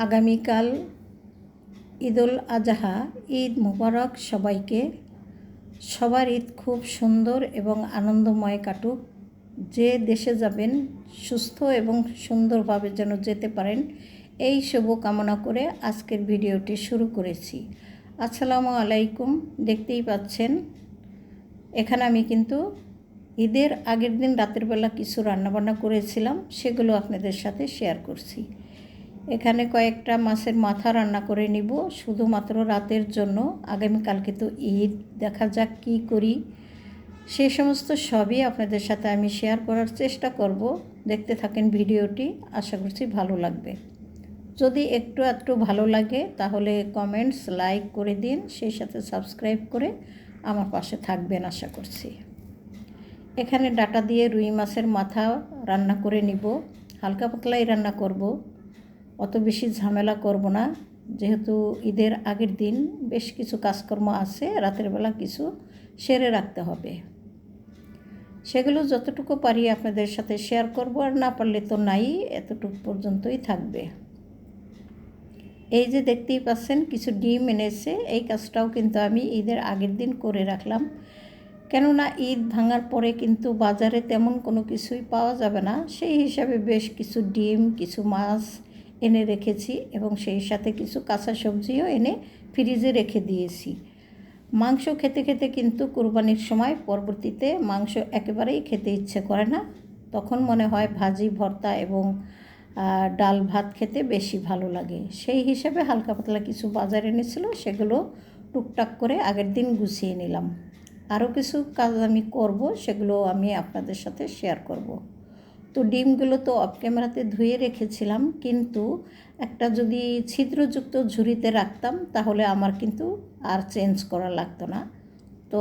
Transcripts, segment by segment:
আগামীকাল ঈদুল আজহা। ঈদ মুবারক সবাইকে। সবার ঈদ খুব সুন্দর এবং আনন্দময় কাটুক। যে দেশে যাবেন সুস্থ এবং সুন্দরভাবে যেন যেতে পারেন, এই শুভ কামনা করে আজকের ভিডিওটি শুরু করেছি। আসসালামু আলাইকুম। দেখতেই পাচ্ছেন এখানে আমি কিন্তু ঈদের আগের দিন রাতের বেলা কিছু রান্নাবান্না করেছিলাম, সেগুলো আপনাদের সাথে শেয়ার করছি। এখানে কয়েকটা মাছের মাথা রান্না করে নিব শুধুমাত্র রাতের জন্য। আগামীকালকে তো ঈদ, দেখা যাক কী করি। সেই সমস্ত সবই আপনাদের সাথে আমি শেয়ার করার চেষ্টা করব। দেখতে থাকেন ভিডিওটি, আশা করছি ভালো লাগবে। যদি একটু ভালো লাগে তাহলে কমেন্টস, লাইক করে দিন, সেই সাথে সাবস্ক্রাইব করে আমার পাশে থাকবেন আশা করছি। এখানে ডাটা দিয়ে রুই মাছের মাথা রান্না করে নিব। হালকা পাতলাই রান্না করব, অত বেশি ঝামেলা করব না, যেহেতু ঈদের আগের দিন বেশ কিছু কাজকর্ম আছে, রাতের বেলা কিছু সেরে রাখতে হবে। সেগুলো যতটুকু পারি আপনাদের সাথে শেয়ার করব, আর না পারলে তো নাই, এতটুকু পর্যন্তই থাকবে। এই যে দেখতেই পাচ্ছেন কিছু ডিম এনেছে, এই কাজটাও কিন্তু আমি ঈদের আগের দিন করে রাখলাম। কেননা ঈদ ভাঙার পরে কিন্তু বাজারে তেমন কোনো কিছুই পাওয়া যাবে না, সেই হিসাবে বেশ কিছু ডিম, কিছু মাছ এনে রেখেছি এবং সেই সাথে কিছু কাঁচা সবজিও এনে ফ্রিজে রেখে দিয়েছি। মাংস খেতে খেতে কিন্তু কুরবানির সময় পরবর্তীতে মাংস একেবারেই খেতে ইচ্ছে করে না, তখন মনে হয় ভাজি, ভর্তা এবং ডাল ভাত খেতে বেশি ভালো লাগে। সেই হিসাবে হালকা পাতলা কিছু বাজার এনেছিল, সেগুলো টুকটাক করে আগের দিন গুছিয়ে নিলাম। আরও কিছু কাজ আমি করব, সেগুলো আমি আপনাদের সাথে শেয়ার করব। তো ডিমগুলো তো অফ ক্যামেরাতে ধুয়ে রেখেছিলাম, কিন্তু একটা যদি ছিদ্রযুক্ত ঝুড়িতে রাখতাম তাহলে আমার কিন্তু আর চেঞ্জ করা লাগতো না। তো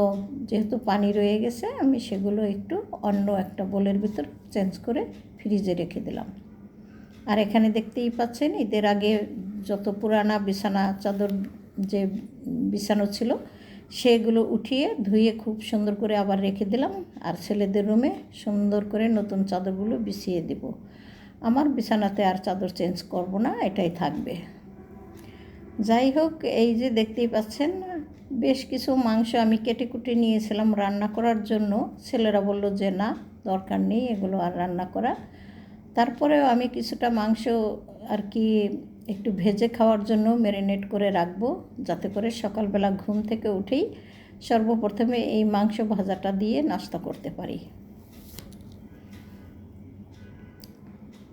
যেহেতু পানি রয়ে গেছে, আমি সেগুলো একটু অন্য একটা বোলের ভিতর চেঞ্জ করে ফ্রিজে রেখে দিলাম। আর এখানে দেখতেই পাচ্ছেন ঈদের আগে যত পুরানা বিছানা চাদর যে বিছানো ছিল সেগুলো উঠিয়ে ধুয়ে খুব সুন্দর করে আবার রেখে দিলাম। আর ছেলেদের রুমে সুন্দর করে নতুন চাদরগুলো বিছিয়ে দেব। আমার বিছানাতে আর চাদর চেঞ্জ করব না, এটাই থাকবে। যাই হোক, এই যে দেখতেই পাচ্ছেন বেশ কিছু মাংস আমি কেটে কুটে নিয়েছিলাম রান্না করার জন্য। ছেলেরা বলল যে না, দরকার নেই এগুলো আর রান্না করা। তারপরেও আমি কিছুটা মাংস আর কি একটু ভেজে খাওয়ার জন্য ম্যারিনেট করে রাখবো, যাতে করে সকালবেলা ঘুম থেকে উঠেই সর্বপ্রথমে এই মাংস ভাজাটা দিয়ে নাস্তা করতে পারি।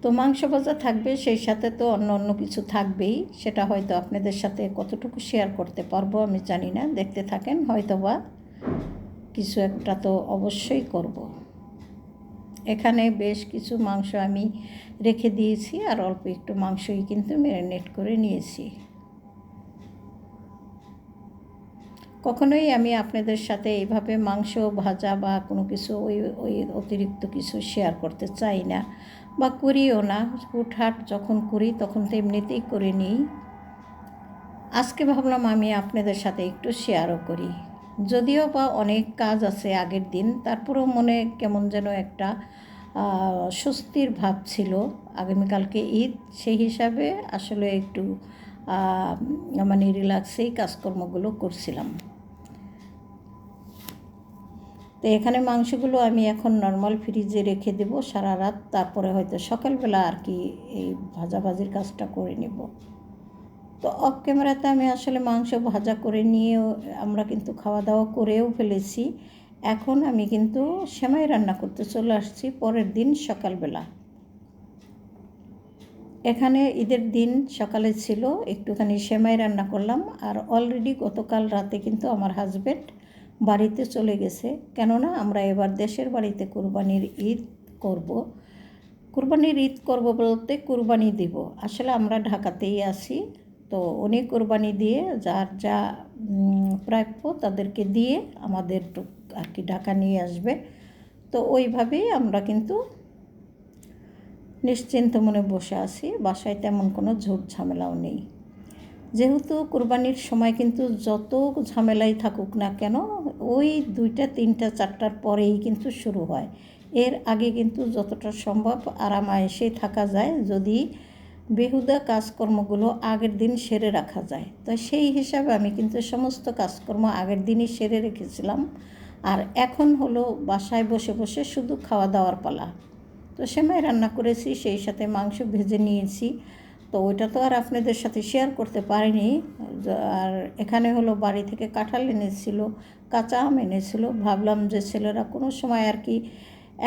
তো মাংস ভাজা থাকবে, সেই সাথে তো অন্য কিছু থাকবেই। সেটা হয়তো আপনাদের সাথে কতটুকু শেয়ার করতে পারবো আমি জানি না, দেখতে থাকেন। হয়তো বা কিছু একটা তো অবশ্যই করব। এখানে বেশ কিছু মাংস আমি রেখে দিয়েছি, আর অল্প একটু মাংসই কিন্তু ম্যারিনেট করে নিয়েছি। কখনোই আমি আপনাদের সাথে এইভাবে মাংস ভাজা বা কোনো কিছু ওই অতিরিক্ত কিছু শেয়ার করতে চাই না, বা করিও না। হুটহাট যখন করি তখন তো এমনিতেই করে নিই। আজকে ভাবলাম আমি আপনাদের সাথে একটু শেয়ারও করি। যদিও বা অনেক কাজ আছে আগের দিন, তারপরেও মনে কেমন যেন একটা স্বস্তির ভাব ছিল। আগামীকালকে ঈদ, সেই হিসাবে আসলে একটু মানে রিল্যাক্সেই কাজকর্মগুলো করছিলাম। তো এখানে মাংসগুলো আমি এখন নর্মাল ফ্রিজে রেখে দেব সারা রাত, তারপরে হয়তো সকালবেলা আর কি এই ভাজাভাজির কাজটা করে নেব। তো অফ ক্যামেরাতে আমি আসলে মাংস ভাজা করে নিয়েও আমরা কিন্তু খাওয়া দাওয়া করেও ফেলেছি। এখন আমি কিন্তু সেমাই রান্না করতে চলে আসছি পরের দিন সকালবেলা। এখানে ঈদের দিন সকালে ছিল একটুখানি সেমাই রান্না করলাম। আর অলরেডি গতকাল রাতে কিন্তু আমার হাজব্যান্ড বাড়িতে চলে গেছে, কেননা আমরা এবার দেশের বাড়িতে কুরবানির ঈদ করব। কুরবানির ঈদ করব বলতে কুরবানি দিব, আসলে আমরা ঢাকাতেই আছি। তো উনি কুরবানি দিয়ে যার যা প্রাপ্য তাদেরকে দিয়ে আমাদের আর কি ঢাকা নিয়ে আসবে। তো ওইভাবেই আমরা কিন্তু নিশ্চিন্ত মনে বসে আছি, বাসায় তেমন কোনো ঝুট ঝামেলাও নেই। যেহেতু কুরবানির সময় কিন্তু যত ঝামেলাই থাকুক না কেন, ওই 2টা 3টা 4টার পরেই কিন্তু শুরু হয়। এর আগে কিন্তু যতটা সম্ভব আরামায়েশে থাকা যায়, যদি বেহুদা কাজকর্মগুলো আগের দিন সেরে রাখা যায়। তো সেই হিসাবে আমি কিন্তু সমস্ত কাজকর্ম আগের দিনই সেরে রেখেছিলাম। আর এখন হলো বাসায় বসে বসে শুধু খাওয়া দাওয়ার পালা। তো সেমাই রান্না করেছি, সেই সাথে মাংস ভেজে নিয়েছি। তো ওইটা তো আর আপনাদের সাথে শেয়ার করতে পারিনি। আর এখানে হলো বাড়ি থেকে কাঁঠাল এনেছিল, কাঁচা আম এনেছিল। ভাবলাম যে ছেলেরা কোনো সময় আর কি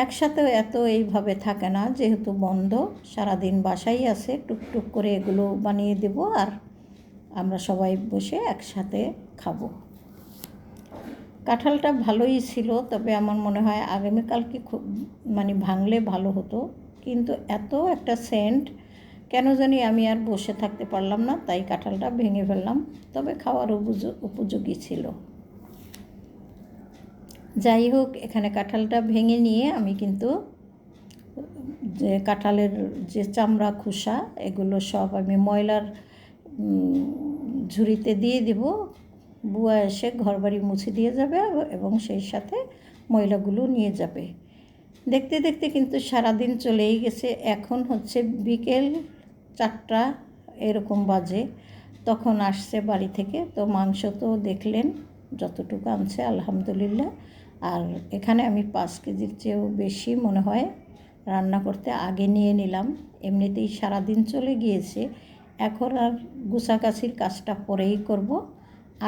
একসাথেও এত এইভাবে থাকে না, যেহেতু বন্ধ, সারাদিন বাসায় আছে, টুকটুক করে এগুলো বানিয়ে দেব আর আমরা সবাই বসে একসাথে খাবো। কাঁঠালটা ভালোই ছিল, তবে আমার মনে হয় আগামীকালকে খুব ভাঙলে ভালো হতো, কিন্তু এত একটা সেন্ট, কেন জানি আমি আর বসে থাকতে পারলাম না, তাই কাঁঠালটা ভেঙে ফেললাম। তবে খাওয়ার উপযোগী ছিল। যাই হোক, এখানে কাঁঠালটা ভেঙে নিয়ে আমি কিন্তু যে কাঁঠালের যে চামড়া খোসা এগুলো সব আমি ময়লার ঝুড়িতে দিয়ে দিব। বুয়া এসে ঘরবাড়ি মুছে দিয়ে যাবে এবং সেই সাথে ময়লাগুলো নিয়ে যাবে। দেখতে দেখতে কিন্তু সারাদিন চলেই গেছে। এখন হচ্ছে বিকেল 4টা এরকম বাজে। তখন আসছে বাড়ি থেকে। তো মাংস তো দেখলেন যতটুকু আনছে, আলহামদুলিল্লাহ। আর এখানে আমি 5 কেজির চেয়েও বেশি মনে হয় রান্না করতে আগে নিয়ে নিলাম। এমনিতেই সারাদিন চলে গিয়েছে, এখন আর গুছাগাছির কাজটা পরেই করব।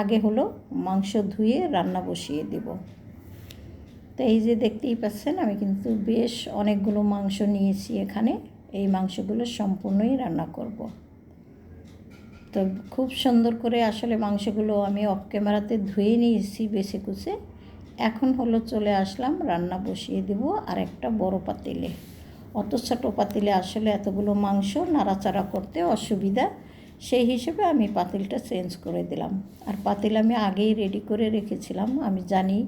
আগে হলো মাংস ধুয়ে রান্না বসিয়ে দেব। তো এই যে দেখতেই পাচ্ছেন, আমি কিন্তু বেশ অনেকগুলো মাংস নিয়েছি এখানে। এই মাংসগুলো সম্পূর্ণই রান্না করব। তো খুব সুন্দর করে আসলে মাংসগুলো আমি অফ ক্যামেরাতে ধুয়ে নিয়েছি বেছে কুচে। এখন হলো চলে আসলাম রান্না বসিয়ে দেব আর একটা বড় পাতিলে। অত ছোটো পাতিলে আসলে এতগুলো মাংস নাড়াচাড়া করতে অসুবিধা, সেই হিসেবে আমি পাতিলটা চেঞ্জ করে দিলাম। আর পাতিল আমি আগেই রেডি করে রেখেছিলাম, আমি জানি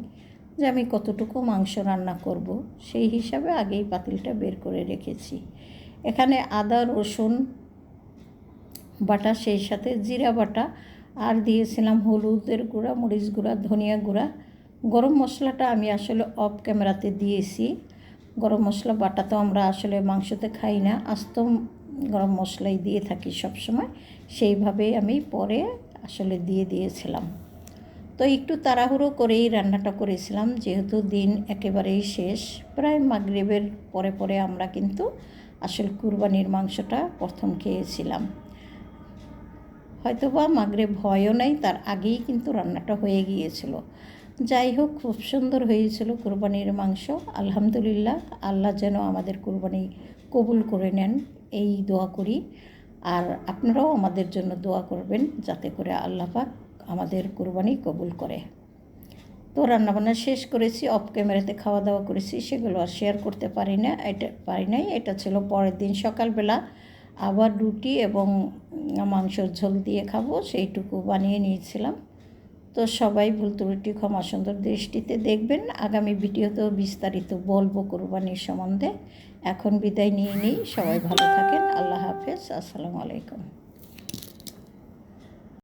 যে আমি কতটুকু মাংস রান্না করব, সেই হিসাবে আগেই পাতিলটা বের করে রেখেছি। এখানে আদা রসুন বাটা, সেই সাথে জিরা বাটা, আর দিয়েছিলাম হলুদের গুঁড়া, মরিচ গুঁড়া, ধনিয়া গুঁড়া। গরম মশলাটা আমি আসলে অফ ক্যামেরাতে দিয়েছি। গরম মশলা বাটা তো আমরা আসলে মাংসতে খাই না, আস্ত গরম মশলাই দিয়ে থাকি সবসময়, সেইভাবেই আমি পরে আসলে দিয়ে দিয়েছিলাম। তো একটু তাড়াহুড়ো করেই রান্নাটা করেছিলাম, যেহেতু দিন একেবারেই শেষ। প্রায় মাগরিবের পরে পরে আমরা কিন্তু আসলে কুরবানির মাংসটা প্রথম খেয়েছিলাম। হয়তোবা মাগরিব ভয়ও নাই, তার আগেই কিন্তু রান্নাটা হয়ে গিয়েছিল। যাই হোক, খুব সুন্দর হয়েছিল কুরবানির মাংস। আলহামদুলিল্লাহ, আল্লাহ যেন আমাদের কুরবানি কবুল করে নেন, এই দোয়া করি। আর আপনারাও আমাদের জন্য দোয়া করবেন, যাতে করে আল্লাহ পাক আমাদের কুরবানি কবুল করে। তো রান্নাবান্না শেষ করেছি, অফ ক্যামেরাতে খাওয়া দাওয়া করেছি, সেগুলো আর শেয়ার করতে পারি নাই। এটা ছিল পরের দিন সকালবেলা। আবার রুটি এবং মাংসের ঝোল দিয়ে খাবো, সেইটুকু বানিয়ে নিয়েছিলাম। তো সবাই ভুল ত্রুটি ক্ষমা সুন্দর দৃষ্টিতে দেখবেন। আগামী ভিডিওতেও বিস্তারিত বলবো কুরবানির সম্বন্ধে। এখন বিদায় নিয়ে নিই, সবাই ভালো থাকেন। আল্লাহ হাফেজ, আসসালামু আলাইকুম।